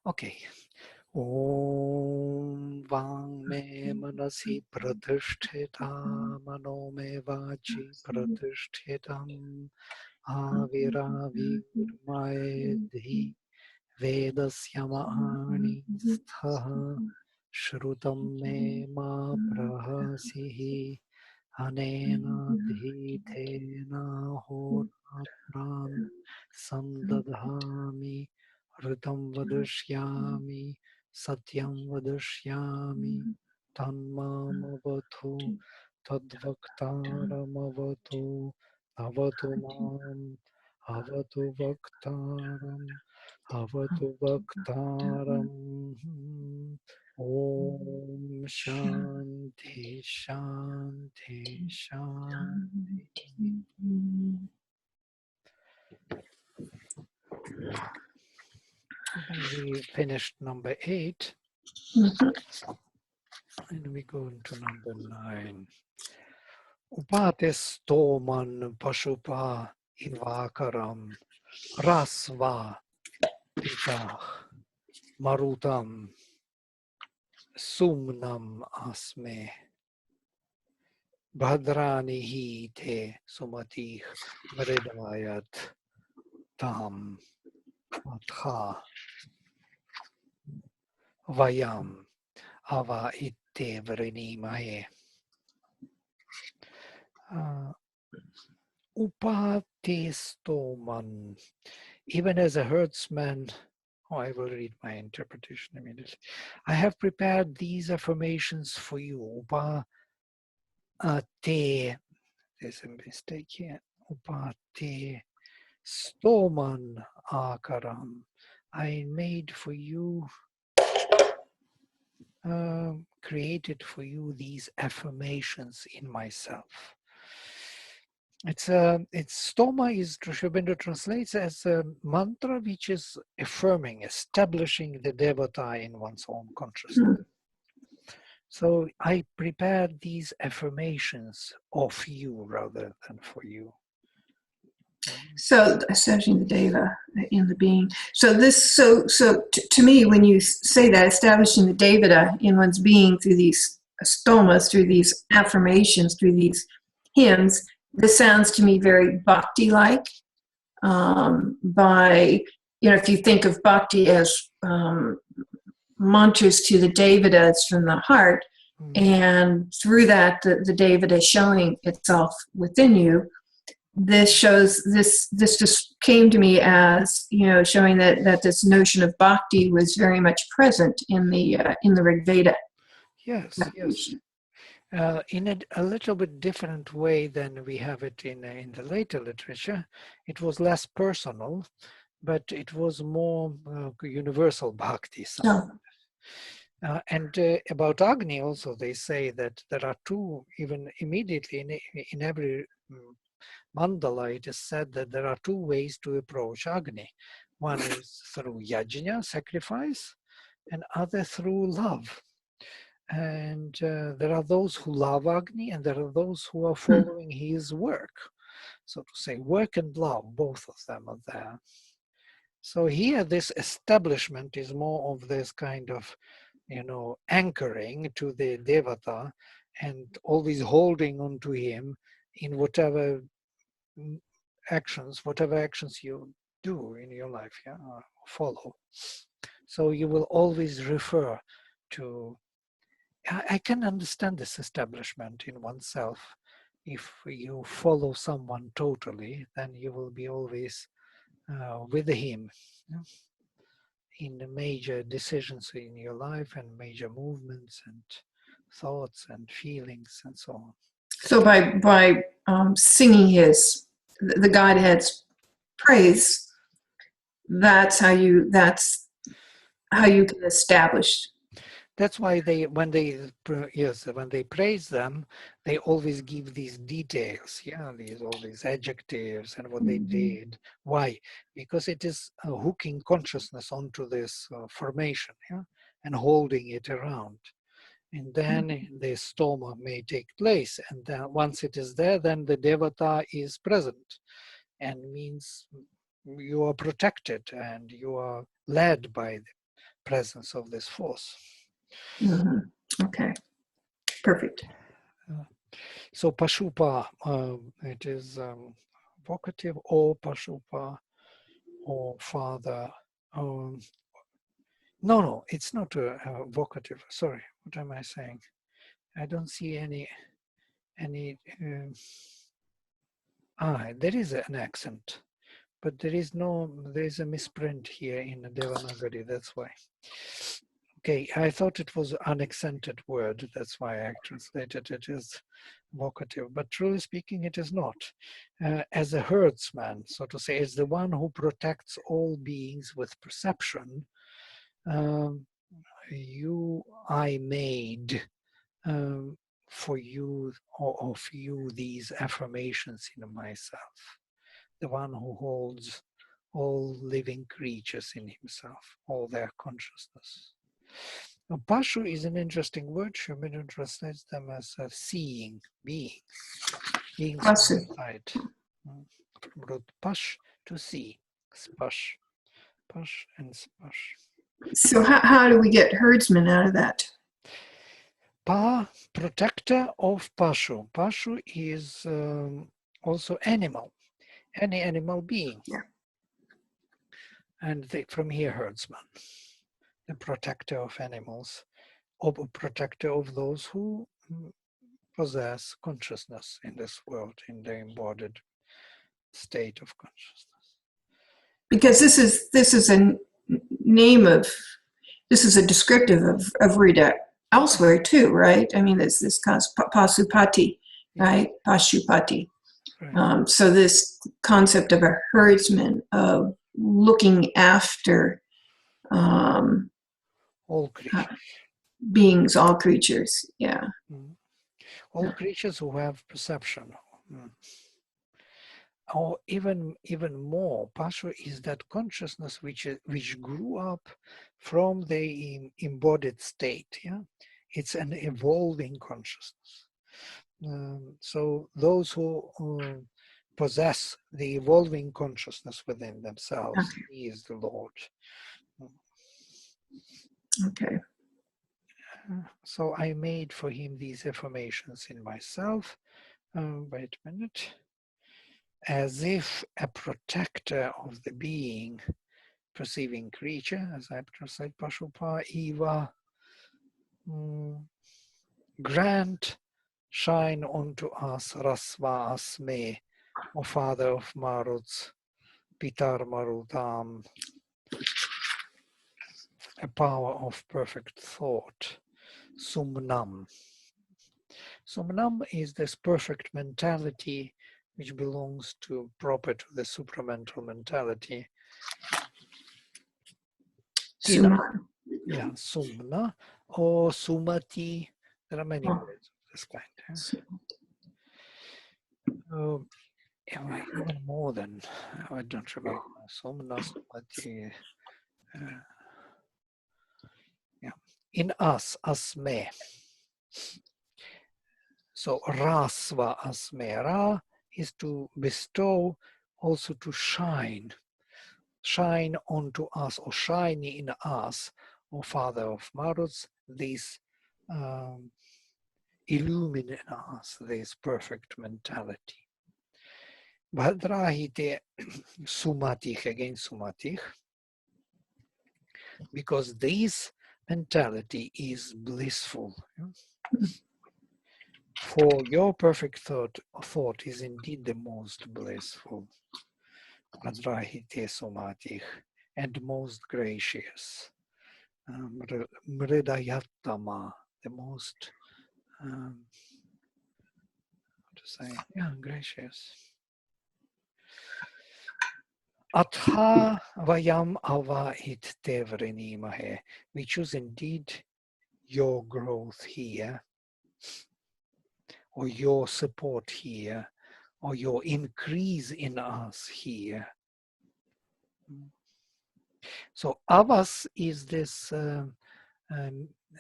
Okay. Om Vang Me Manasi Pratishthitam Mano Me Vachi Pratishthitam Aviravirmaedhi Vedasyamani Sthaha Shrutam Me Ma Prahasihi Anena Dhitena Horatram Sandadhami Ritam Vadashyami Satyam Vadashyami Tanmamavatu Tadvaktaramavatu Avatu Mam Avatu Vaktaram Avatu Vaktaram Om Shanti Shanti Shanti. We finished number 8 and we go into number 9. Upatis toman pashupa invakaram rasva pitah marutam sumnam asme bhadrani hi te sumatih mridayat tam atha vayam ava itte vrinimaye. Upatestoman, even as a herdsman, I will read my interpretation immediately. I have prepared these affirmations for you. Upate, there's a mistake here. Upate stoman akaram. I made for you, created for you these affirmations in myself. It's stoma is Sri Aurobindo translates as a mantra which is affirming, establishing the devata in one's own consciousness. So I prepared these affirmations of you rather than for you. So establishing the deva in the being. So this, to me, when you say that, establishing the devata in one's being through these stomas, through these affirmations, through these hymns, this sounds to me very bhakti-like. By, if you think of bhakti as mantras to the devatas from the heart, and through that, the devata showing itself within you. This shows this just came to me as showing that this notion of bhakti was very much present in the Rigveda. Yes. In a little bit different way than we have it in the later literature. It was less personal, but it was more universal bhakti. And about Agni also, they say that there are two, even immediately in every mandala, it is said that there are two ways to approach Agni. One is through yajna, sacrifice, and other through love. And there are those who love Agni, and there are those who are following his work. So to say, work and love, both of them are there. So here, this establishment is more of this kind of, anchoring to the devata and always holding on to him in whatever actions you do in your life, follow. So you will always refer to, I can understand this establishment in oneself. If you follow someone totally, then you will be always with him in the major decisions in your life and major movements and thoughts and feelings and so on. So by singing the Godhead's praise, that's how you can establish. That's why when they praise them, they always give these details, all these adjectives and what they did. Why? Because it is hooking consciousness onto this formation, and holding it around. And then the stoma may take place, and then once it is there, then the devata is present, and means you are protected and you are led by the presence of this force. Okay, perfect. So Pashupa, it is vocative, or Pashupa, or father. No, it's not a vocative. Sorry, what am I saying? I don't see any. There is an accent, but there is a misprint here in the Devanagari. That's why. Okay, I thought it was unaccented word. That's why I translated it as vocative. But truly speaking, it is not. As a herdsman, so to say, as the one who protects all beings with perception, I made for you, or of you, these affirmations in myself. The one who holds all living creatures in himself, all their consciousness. Now, Pashu is an interesting word. Shubhinu translates them as seeing, beings Pasu. inside. From root pash, to see, spash, pash and spash. So how do we get herdsman out of that? Pa, protector of Pashu. Pashu is also animal, any animal being. Yeah. And from here, herdsman, the protector of animals, or protector of those who possess consciousness in this world, in the embodied state of consciousness. Because this is a name of, this is a descriptive of Rita elsewhere too, right? I mean, there's this Pasupati, right? Pashupati. Right. So this concept of a herdsman, of looking after All creatures. Beings, all creatures, yeah. All creatures who have perception. Or even more, Pashu is that consciousness which grew up from the embodied state. Yeah, it's an evolving consciousness. So those who possess the evolving consciousness within themselves, Okay. He is the Lord. Okay. So I made for him these affirmations in myself. Wait a minute. As if a protector of the being, perceiving creature, as I translate Pashupa, Eva, grant shine unto us, Rasva Asme, O Father of Maruts, Pitar Marudam, a power of perfect thought, Sumnam. Sumnam is this perfect mentality which belongs to, proper to the supramental mentality. Suma. Yeah, Sumna or Sumati. There are many words of this kind. Even more than, I don't remember. Sumna, Sumati. Yeah. In us, asme. So Rasva asme. Ra is to bestow, also to shine. Shine onto us, or shine in us, O Father of Maruts, this illumine us, this perfect mentality. Bhadrahite sumatich, again sumatich, because this mentality is blissful. For your perfect thought is indeed the most blissful. Bhadrahite sumatich, and most gracious. Mridayatama, the most, how to say, gracious. Atha vayam ava it tevrinimahe. We choose indeed your growth here, or your support here, or your increase in us here. So avas is this,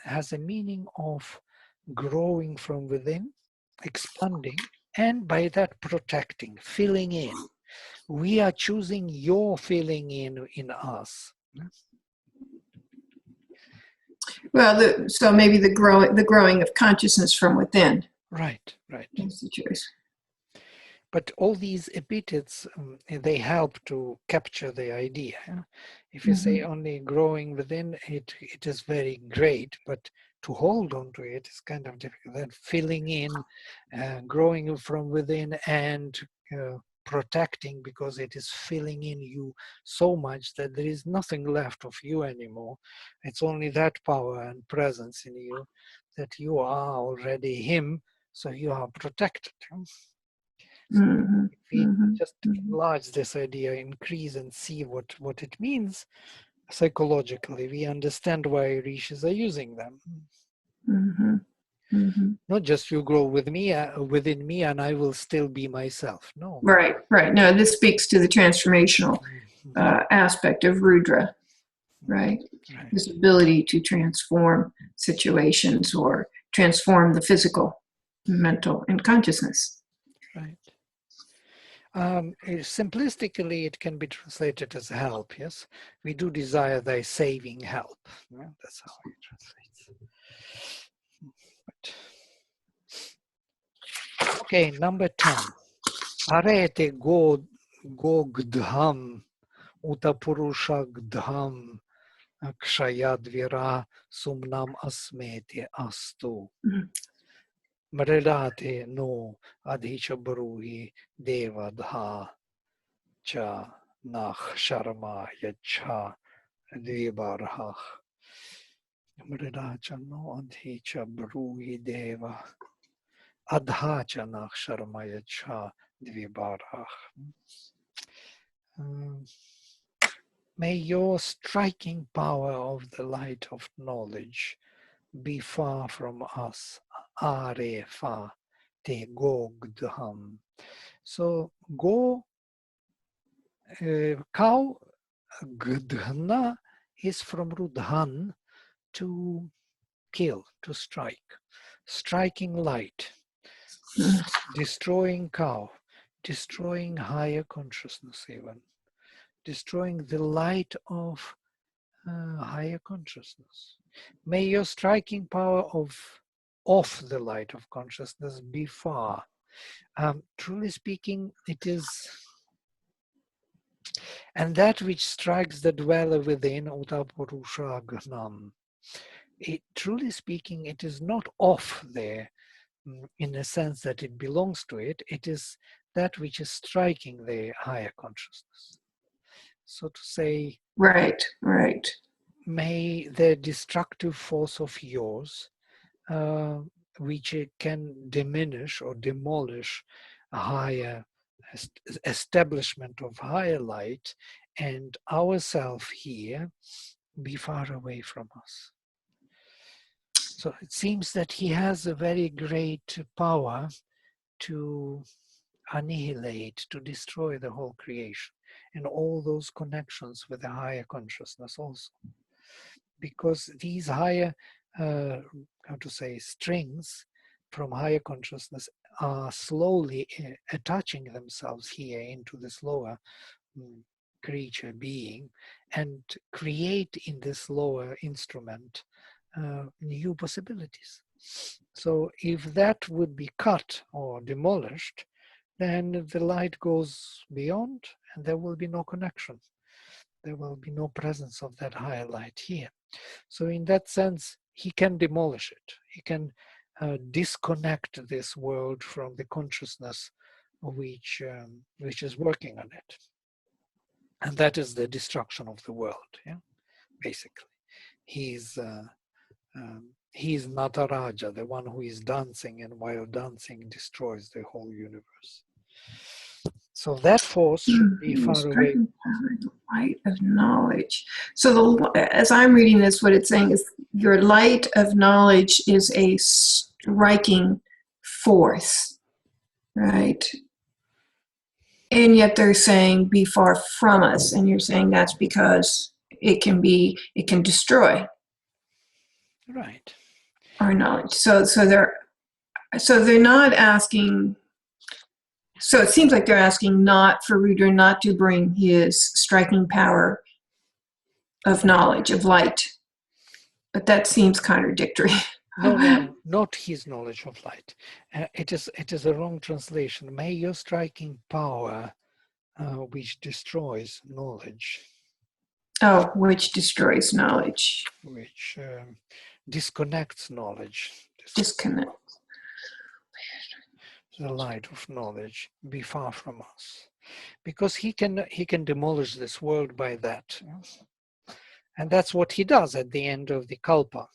has a meaning of growing from within, expanding, and by that protecting, filling in. We are choosing your filling in us. Well, so maybe the growing of consciousness from within. Right. That's the choice. But all these epithets, they help to capture the idea. If you say only growing within, it is very great, but to hold on to it is kind of difficult. Then filling in, growing from within, and protecting, because it is filling in you so much that there is nothing left of you anymore. It's only that power and presence in you that you are already him, so you are protected. So if we just enlarge this idea, increase and see what it means psychologically, we understand why rishis are using them. Not just you grow with me, within me, and I will still be myself. No. Right. No, this speaks to the transformational aspect of Rudra, right? This ability to transform situations or transform the physical, mental, and consciousness. Right. Simplistically, it can be translated as help, yes? We do desire thy saving help. Yeah, that's how it translates. Okay, number 10. Arete gogdham utapurusha kshayadvira sumnam asmete astu. Mredate no adhicha bruhi devadha cha nach sharma yacha dvibarhach. Mredacha no adhicha bruhi deva adha cha nach sharma yacha dvibarhach. May your striking power of the light of knowledge be far from us. Are fa te gogdham. So go, cow, gdhna is from rudhan, to kill, to strike. Striking light, destroying cow, destroying higher consciousness even. Destroying the light of higher consciousness. May your striking power of the light of consciousness be far. Truly speaking, it is, and that which strikes the dweller within, utapurusha gnam. Truly speaking, it is not off there in the sense that it belongs to it. It is that which is striking the higher consciousness. So to say, right. May the destructive force of yours, which can diminish or demolish a higher establishment of higher light, and ourself here, be far away from us. So it seems that he has a very great power to annihilate, to destroy the whole creation and all those connections with the higher consciousness also. Because these higher, strings from higher consciousness are slowly attaching themselves here into this lower creature being, and create in this lower instrument new possibilities. So if that would be cut or demolished, then the light goes beyond and there will be no connection. There will be no presence of that higher light here. So in that sense, he can demolish it. He can disconnect this world from the consciousness which is working on it. And that is the destruction of the world, yeah? Basically. He's Nataraja, the one who is dancing, and while dancing destroys the whole universe. So that force should be far away. The light of knowledge. So as I'm reading this, what it's saying is your light of knowledge is a striking force, right? And yet they're saying be far from us. And you're saying that's because it can destroy. Right. Our knowledge. So they're not asking. So it seems like they're asking not for Rudra not to bring his striking power of knowledge, of light, But that seems contradictory. No, not his knowledge of light. It is a wrong translation. May your striking power, which destroys knowledge, Oh, which destroys knowledge. which disconnects knowledge, Disconnect. the light of knowledge, be far from us, because he can demolish this world by that. And that's what he does at the end of the kalpa.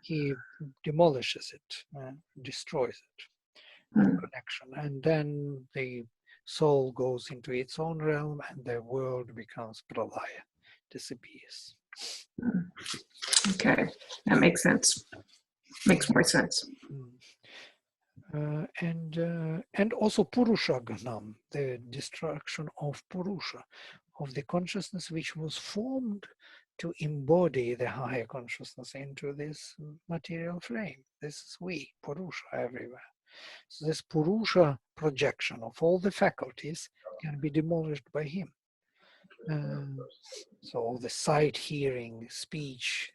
He demolishes it, destroys it, the connection. And then the soul goes into its own realm and the world becomes pralaya, disappears. Okay, that makes sense. Makes more sense. And also Purusha Gnam, the destruction of Purusha, of the consciousness which was formed to embody the higher consciousness into this material frame. This is we, Purusha, everywhere. So this Purusha projection of all the faculties can be demolished by him. So all the sight, hearing, speech,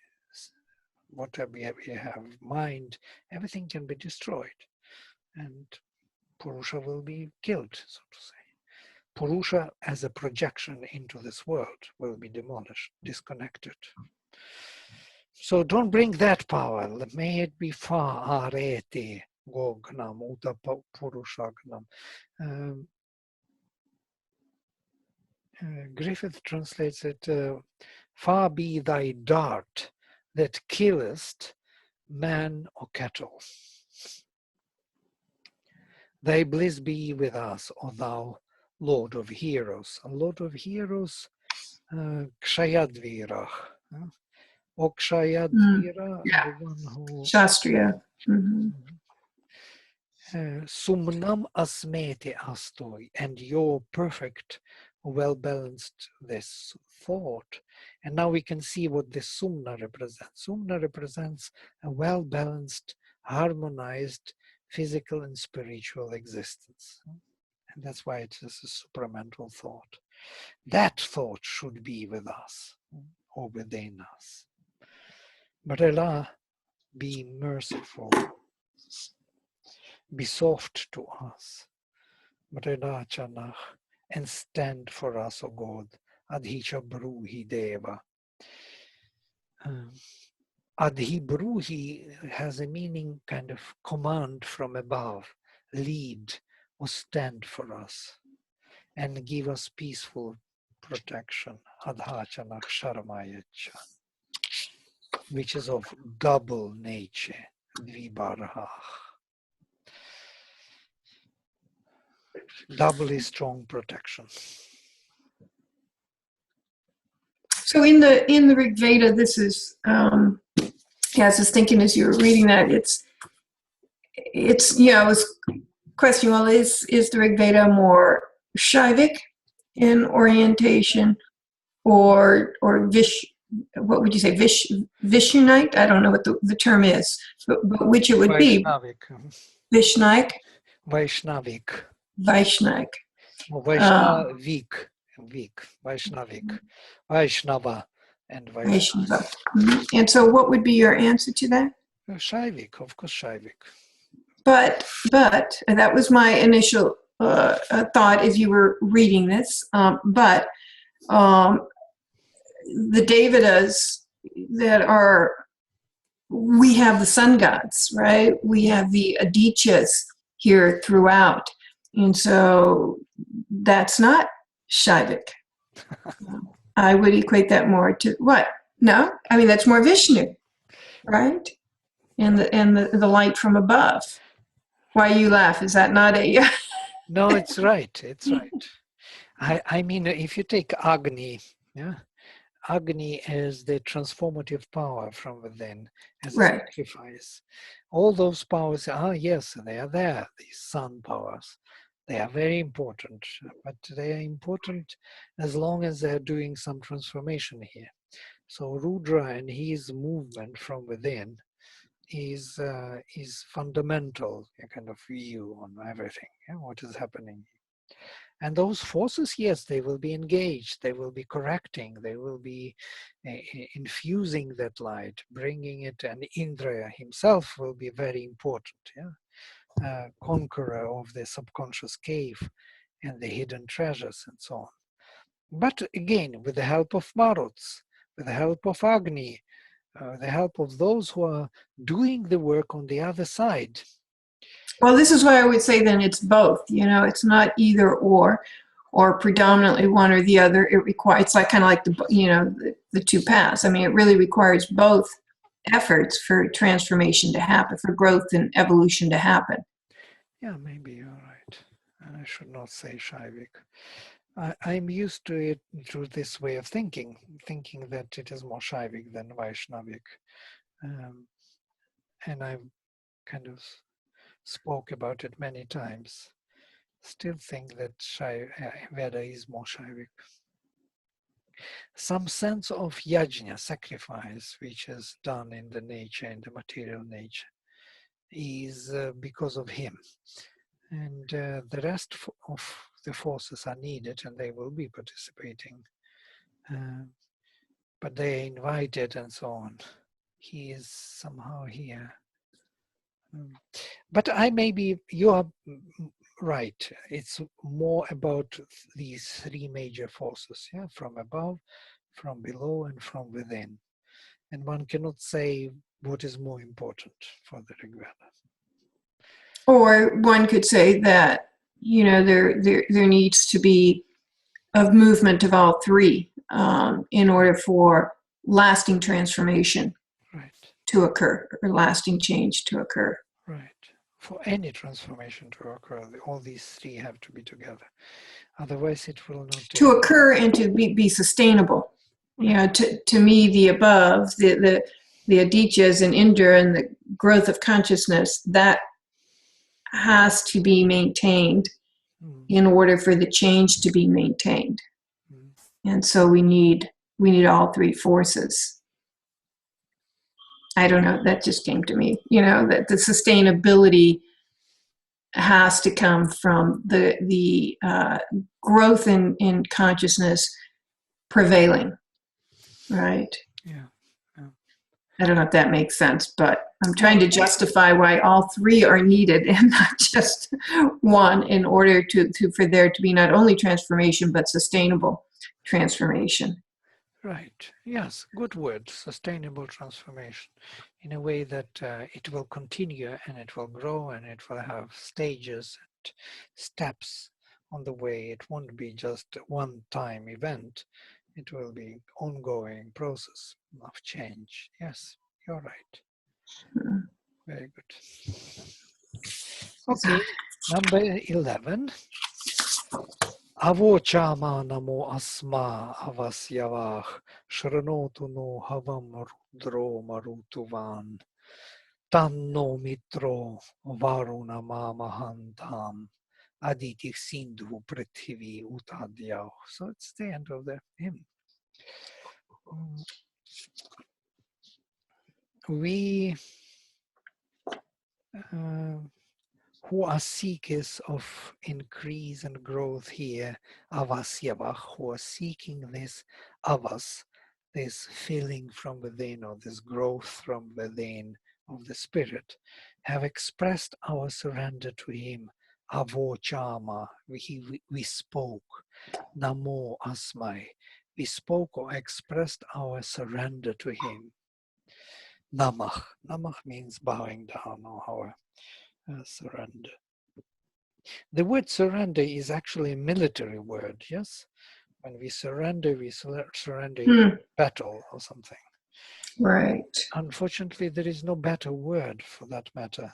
whatever we have, mind, everything can be destroyed. And Purusha will be killed, so to say. Purusha as a projection into this world will be demolished, disconnected. So don't bring that power. May it be far arete gognam uta purushagnam. Griffith translates it, far be thy dart that killest man or cattle. Thy bliss be with us, O thou Lord of Heroes. And Lord of Heroes, Kshayadvirah. O Kshayadvira, Yeah. the one who... Shastriya. Sumnam asmete astoi, and your perfect, well-balanced this thought. And now we can see what this sumna represents. Sumna represents a well-balanced, harmonized physical and spiritual existence. And that's why it is a supramental thought. That thought should be with us or within us. But Allah, be merciful, be soft to us. Chanach, and stand for us, O God. Adhicha Bruhi Deva. Adhi Bruhi has a meaning, kind of command from above, lead or stand for us and give us peaceful protection. Adhachanach Sharmayacha, which is of double nature, Dvibarha. Doubly strong protection. So in the Rigveda, this is I was thinking as you were reading that it's I was questioning, well, is the Rigveda more Shaivic in orientation or what would you say, Vishnite? I don't know what the term is, but which it would be. Vishnaic. Vaishnavik. Vaishnavik. Vaishnavik. Vaishnava and Vaishnava. And so what would be your answer to that? Shaivik, of course, Shaivik. But and that was my initial thought as you were reading this. But the Devatas that are, we have the sun gods, right? We have the Adityas here throughout. And so that's not Shaivic. I would equate that more to what? No? I mean, that's more Vishnu, right? And the light from above. Why you laugh? Is that not a... No, it's right. It's right. I mean, if you take Agni, yeah, Agni is the transformative power from within as a sacrifice. All those powers, yes, they are there, these sun powers. They are very important, but they are important as long as they're doing some transformation here. So Rudra and his movement from within is fundamental, a kind of view on everything, what is happening. And those forces, yes, they will be engaged, they will be correcting, they will be infusing that light, bringing it, and Indra himself will be very important, conqueror of the subconscious cave and the hidden treasures and so on. But again, with the help of Maruts, with the help of Agni, the help of those who are doing the work on the other side. Well, this is why I would say then it's both. It's not either or predominantly one or the other. It's like kind of like the two paths. I mean, it really requires both efforts for transformation to happen, for growth and evolution to happen. Yeah, maybe you're right. I should not say Shaivik. I'm used to it, to this way of thinking that it is more Shaivik than Vaishnavik. And I've kind of spoke about it many times. Still think that Veda is more Shaivik. Some sense of yajna, sacrifice, which is done in the nature, in the material nature, is because of him. And the rest of the forces are needed, and they will be participating. But they are invited and so on. He is somehow here. But you are right. It's more about these three major forces, from above, from below, and from within. And one cannot say what is more important for the Rigveda. Or one could say that, there needs to be a movement of all three in order for lasting transformation to occur, or lasting change to occur. Right. For any transformation to occur, all these three have to be together. Otherwise, it will not to occur and to be sustainable. To me, the above, the adityas and Indra and the growth of consciousness, that has to be maintained in order for the change to be maintained. And so we need all three forces. I don't know, that just came to me, that the sustainability has to come from the growth in consciousness prevailing, right? Yeah. I don't know if that makes sense, but I'm trying to justify why all three are needed and not just one, in order for there to be not only transformation but sustainable transformation. Right. Yes, good word. Sustainable transformation, in a way that it will continue and it will grow and it will have stages and steps on the way. It won't be just a one-time event. It will be ongoing process of change. Yes, you're right. Very good. Okay, number 11. Avochama namo asma avasyavah shranotu no havam rudro marutuvan tanno mitro varuna mamahantam aditi sindhu prithvi utadyao. So it's the end of the hymn. We who are seekers of increase and growth here, avasyava, who are seeking this avas, this feeling from within, or this growth from within of the spirit, have expressed our surrender to him. Avochama, we spoke. Namo asmai, we spoke or expressed our surrender to him. Namah, namah means bowing down, or our surrender. The word surrender is actually a military word, yes? When we surrender in battle or something. Right. Unfortunately, there is no better word for that matter.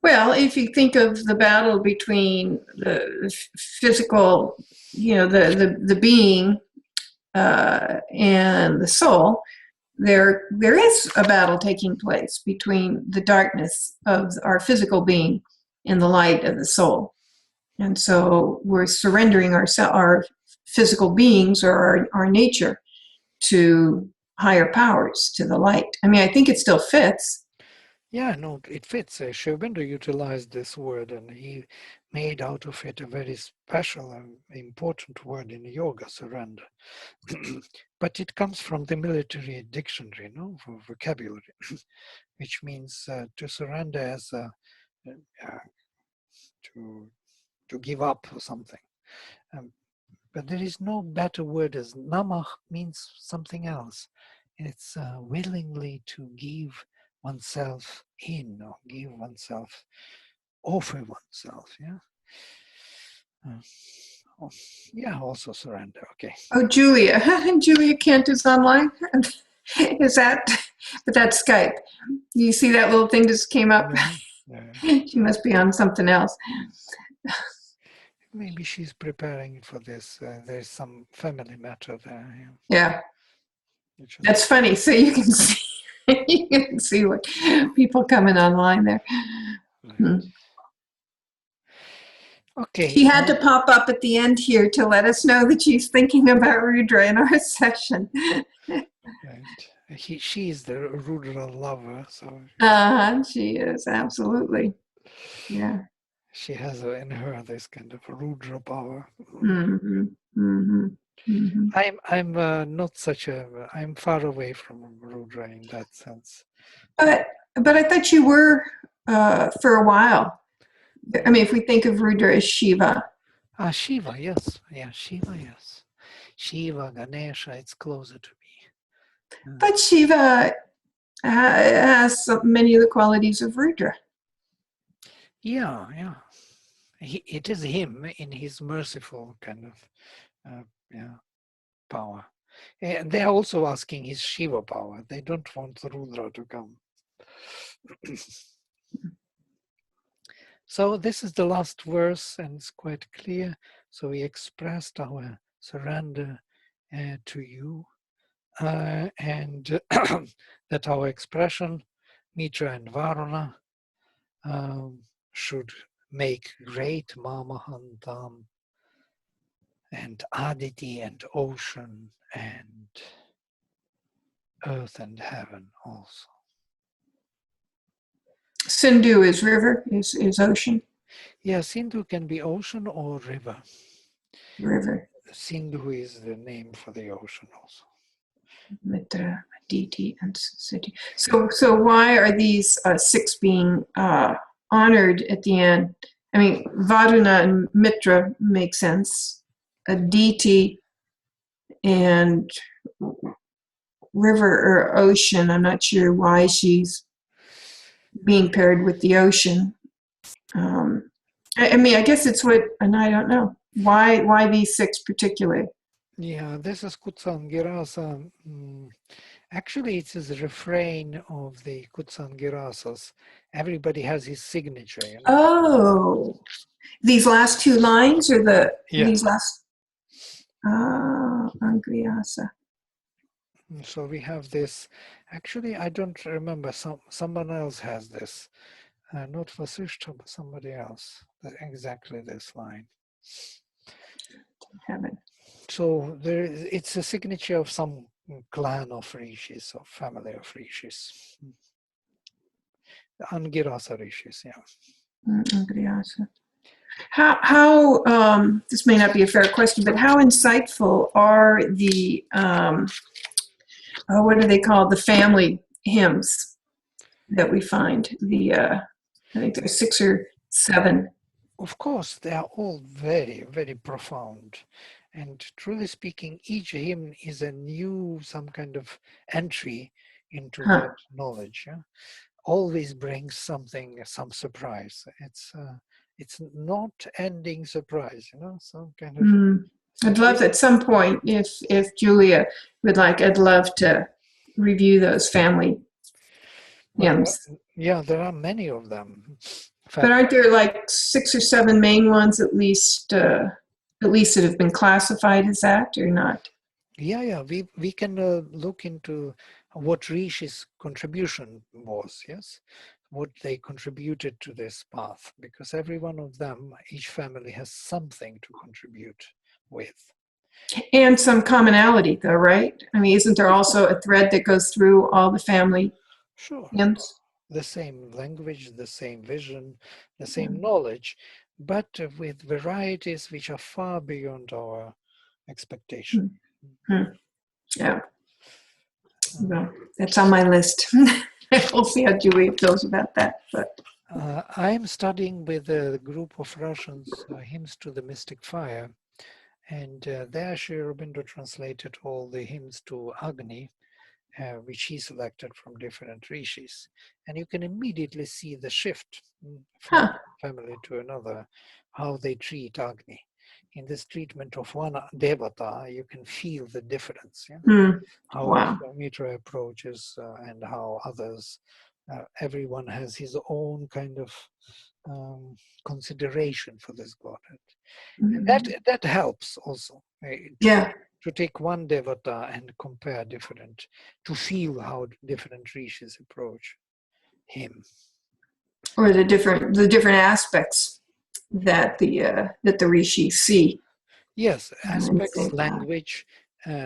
Well, if you think of the battle between the physical, the being and the soul, there is a battle taking place between the darkness of our physical being and the light of the soul. And so we're surrendering our physical beings, or our nature, to higher powers, to the light. I mean, I think it still fits. Yeah, no, it fits. Sri Aurobindo utilized this word and he made out of it a very special and important word in yoga, surrender. But it comes from the military dictionary, no, for vocabulary, which means to surrender as to give up or something. Um, but there is no better word as namah means something else. It's willingly to give oneself in or give oneself, offer oneself. Yeah. Oh, yeah, also surrender. Okay. Oh, Julia. Julia Kent is online. Is that, but that's Skype. You see that little thing just came up? Yeah, yeah. She must be on something else. Maybe she's preparing for this. There's some family matter there. Yeah, Which that's is, funny. So you can see, you can see what people coming online there. right. Hmm. Okay. She had to pop up at the end here to let us know that she's thinking about Rudra in our session. Right. She is the Rudra lover, so She is, absolutely. Yeah. she has in her this kind of Rudra power. Mm-hmm. Mm-hmm. Mm-hmm. I'm not such a. I'm far away from Rudra in that sense. But I thought you were for a while. I mean, if we think of Rudra as Shiva. Shiva, yes, yeah, Shiva, yes, Shiva, Ganesha. It's closer to me. But Shiva has many of the qualities of Rudra. Yeah, yeah. It is him in his merciful kind of power. And they are also asking his Shiva power. They don't want Rudra to come. So this is the last verse and it's quite clear. So we expressed our surrender to you and that our expression, Mitra and Varuna, should make great Mamahantam and Aditi and ocean and earth and heaven also. Sindhu is river, is ocean. Yeah, Sindhu can be ocean or river. River. Sindhu is the name for the ocean also. Mitra, Aditi, and Siddhi. So why are these six being honored at the end? I mean, Varuna and Mitra make sense. Aditi and river or ocean, I'm not sure why she's being paired with the ocean. I mean, I guess it's what, and I don't know. Why these six particularly? Yeah, this is Kutsangirasa. Actually, it's a refrain of the Kutsangirasas. Everybody has his signature. You know? Oh, these last two lines or these last Angriasa. So we have this. Actually, I don't remember. Someone else has this. Not Vasishta, but somebody else. Exactly this line. Heaven. So it's a signature of some clan of rishis or family of rishis. The Angirasa rishis, yeah. Angriasa. How this may not be a fair question, but how insightful are the what are they called? The family hymns that we find. I think there's 6 or 7. Of course, they are all very, very profound. And truly speaking, each hymn is a new, some kind of entry into that knowledge. Yeah? Always brings something, some surprise. It's not ending surprise, you know, some kind of. I'd love at some point, if Julia would like, I'd love to review those family hymns. Yeah, there are many of them. But aren't there like 6 or 7 main ones at least that have been classified as that or not? Yeah. We can look into what Rishi's contribution was, yes? What they contributed to this path, because every one of them, each family has something to contribute with. And some commonality though, right? I mean, isn't there also a thread that goes through all the family hymns? the same language, the same vision, the same knowledge, but with varieties which are far beyond our expectation. Mm-hmm. Yeah. Um, Well, that's on my list. We'll see how Julie feels about that. But I'm studying with a group of Russians, Hymns to the Mystic Fire, and there Sri Aurobindo translated all the hymns to Agni, which he selected from different rishis. And you can immediately see the shift from huh. one family to another, how they treat Agni. In this treatment of one devata, you can feel the difference. Yeah? Mm. How Wow. Vishwamitra approaches and how others, everyone has his own kind of consideration for this godhead. And that helps also Yeah. to take one devata and compare different, to feel how different rishis approach him. Or the different aspects that the rishi see. Yes, And aspects, think, language,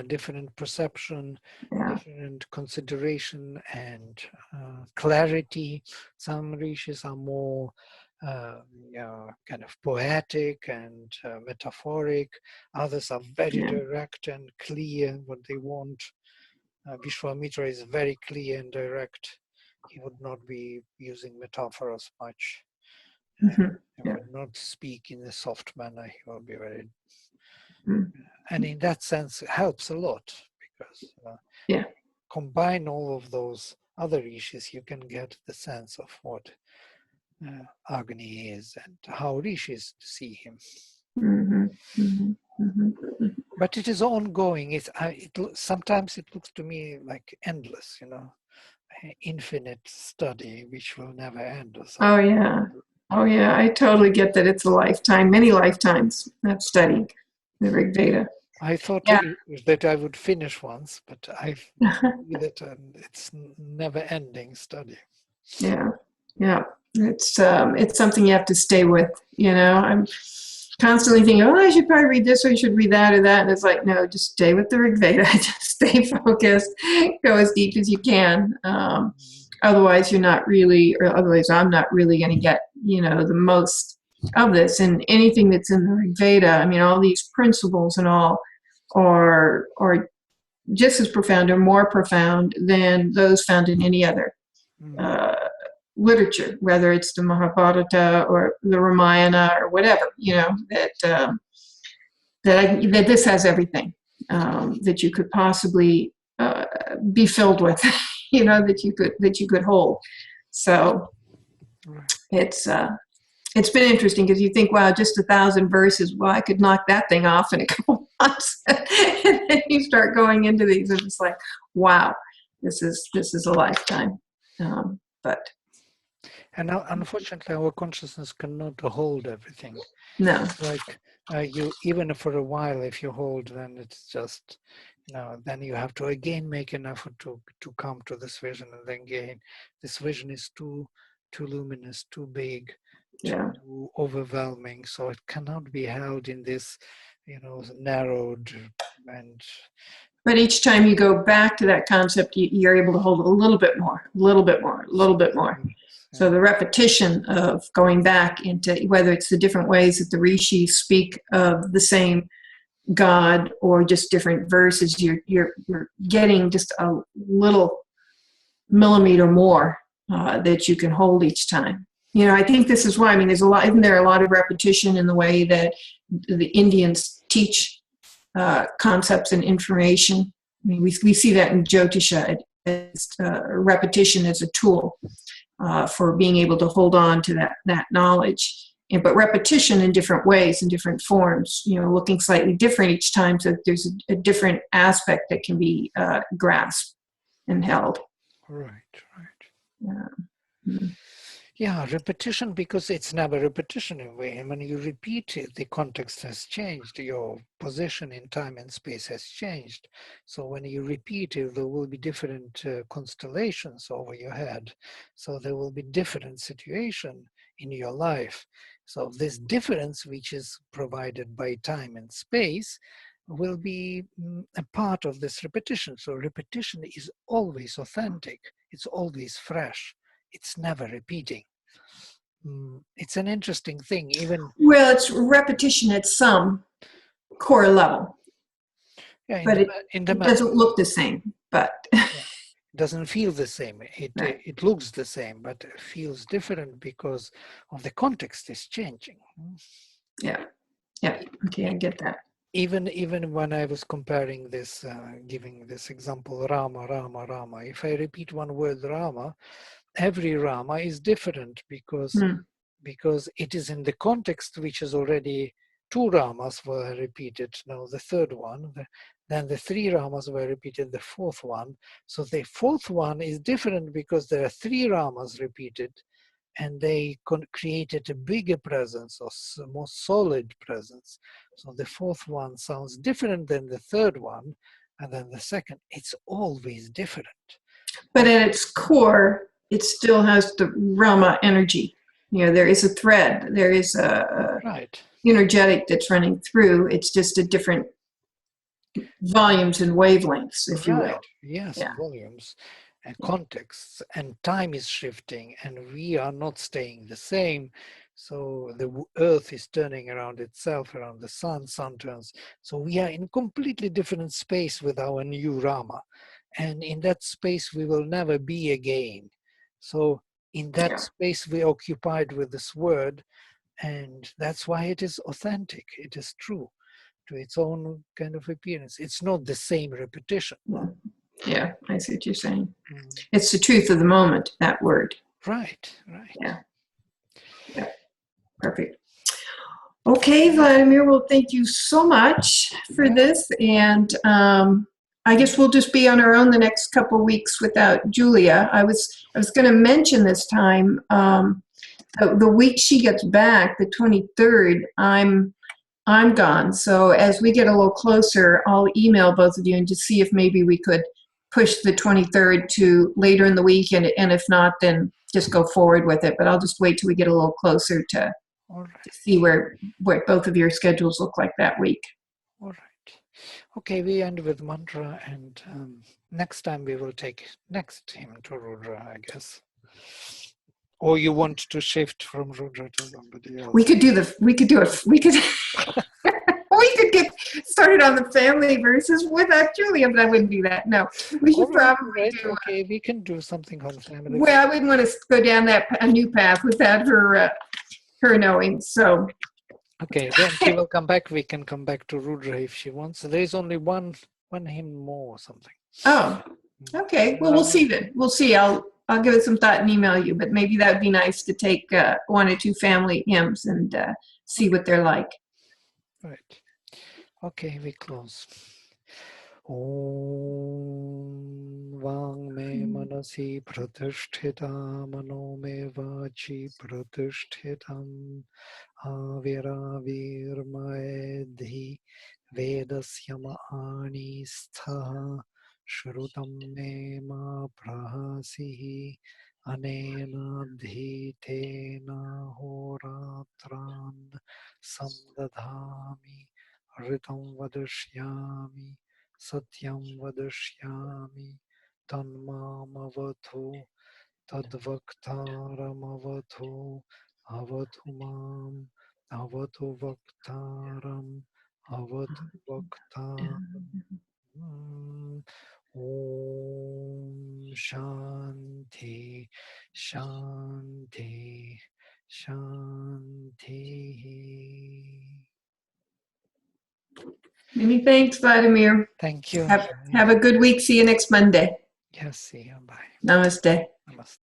different perception, yeah. different consideration and clarity. Some rishis are more kind of poetic and metaphoric. Others are very Yeah. direct and clear what they want. Vishwamitra is very clear and direct. He would not be using metaphors much. Mm-hmm. He Yeah. would not speak in a soft manner. He will be very, Mm. and in that sense, it helps a lot because Yeah. combine all of those other rishis, you can get the sense of what Agni is and how rishis see him. Mm-hmm. Mm-hmm. Mm-hmm. But it is ongoing. Sometimes it looks to me like endless, infinite study which will never end or Oh something. yeah. Oh yeah. I totally get that. It's a lifetime, many lifetimes of studying the Rigveda. I thought Yeah. that I would finish once, but I see that it's never-ending study. Yeah. Yeah. It's something you have to stay with. I'm constantly thinking, oh, I should probably read this or I should read that or that. And it's like, no, just stay with the Rigveda. Just stay focused. Go as deep as you can. Otherwise, you're not really, or otherwise, I'm not really going to get, the most of this. And anything that's in the Rigveda, I mean, all these principles and all are just as profound or more profound than those found in any other uh, literature, whether it's the Mahabharata or the Ramayana or whatever, that this has everything that you could possibly be filled with, that you could hold. So it's been interesting because you think, wow, just 1,000 verses. Well, I could knock that thing off in a couple months, and then you start going into these, and it's like, wow, this is a lifetime. But And now, unfortunately, our consciousness cannot hold everything. no, Like you, even for a while, if you hold, then it's just, then you have to again make an effort to come to this vision, and then again, this vision is too luminous, too big, yeah. too overwhelming, so it cannot be held in this, narrowed and. But each time you go back to that concept, you're able to hold a little bit more, a little bit more, a little bit more. So the repetition of going back into whether it's the different ways that the rishis speak of the same God or just different verses, you're getting just a little millimeter more that you can hold each time. I think this is why. I mean, isn't there a lot of repetition in the way that the Indians teach concepts and information? I mean, we see that in Jyotisha as repetition as a tool for being able to hold on to that knowledge. But repetition in different ways, in different forms, looking slightly different each time, so that there's a different aspect that can be grasped and held. Right. Yeah. Mm-hmm. Yeah, repetition, because it's never repetition in a way. When you repeat it, the context has changed. Your position in time and space has changed. So when you repeat it, there will be different constellations over your head. So there will be different situation in your life. So this difference, which is provided by time and space, will be a part of this repetition. So repetition is always authentic. It's always fresh. it's never repeating. It's an interesting thing, even. Well, it's repetition at some core level, Yeah, but in the it doesn't look the same. But yeah, it doesn't feel the same. Right. It looks the same, but it feels different because of the context is changing. yeah, okay, I get that. Even when I was comparing this, giving this example, Rama, Rama, Rama. If I repeat one word, Rama, every Rama is different because it is in the context which is already two Ramas were repeated. Now the third one, then the three Ramas were repeated, the fourth one. So the fourth one is different because there are three Ramas repeated, and they created a bigger presence or more solid presence. So the fourth one sounds different than the third one, and then the second. It's always different. But at its core, it still has the Rama energy. You know, there is a thread, there is a Right. energetic that's running through. It's just a different volumes and wavelengths, if you will. Yes, Yeah. volumes and contexts, and time is shifting, and we are not staying the same. So the earth is turning around itself, around the sun turns. So we are in completely different space with our new Rama. And in that space we will never be again. So in that space we occupied with this word, and that's why it is authentic, it is true to its own kind of appearance. It's not the same repetition. Yeah, I see what you're saying. It's the truth of the moment, that word. Right. Yeah. Perfect. Okay, Vladimir, well, thank you so much for this. And I guess we'll just be on our own the next couple of weeks without Julia. I was going to mention this time, the week she gets back, the 23rd, I'm gone. So as we get a little closer, I'll email both of you and just see if maybe we could push the 23rd to later in the week. And if not, then just go forward with it. But I'll just wait till we get a little closer to see what both of your schedules look like that week. All right. Okay, we end with mantra, and next time we will take next hymn to Rudra, I guess. Or you want to shift from Rudra to somebody else? We could get started on the family verses without Julia, but I wouldn't do that. No, we should probably do. Okay, we can do something on family. Well, I wouldn't want to go down a new path without her knowing. So. Okay, then she will come back. We can come back to Rudra if she wants. There is only one hymn more or something. Oh, okay. Well, we'll see then. We'll see. I'll give it some thought and email you. But maybe that would be nice to take one or two family hymns and see what they're like. Right. Okay, we close. Om Vang me manasi pratisthita mano me vachi pratishthitam avira maedhi vedasyama ani stha shrutam me ma prahasihi anena dhitena horatran samdadhami ritam vadashyami satyam vadashyami tanmamavathu tadvaktaramavatu avatu mam avatu vaktaram avatu vaktaram. Om Shanti Shanti Shanti. Many thanks, Vladimir. Thank you. Have a good week. See you next Monday. Yes, see you. Bye. Namaste. Namaste.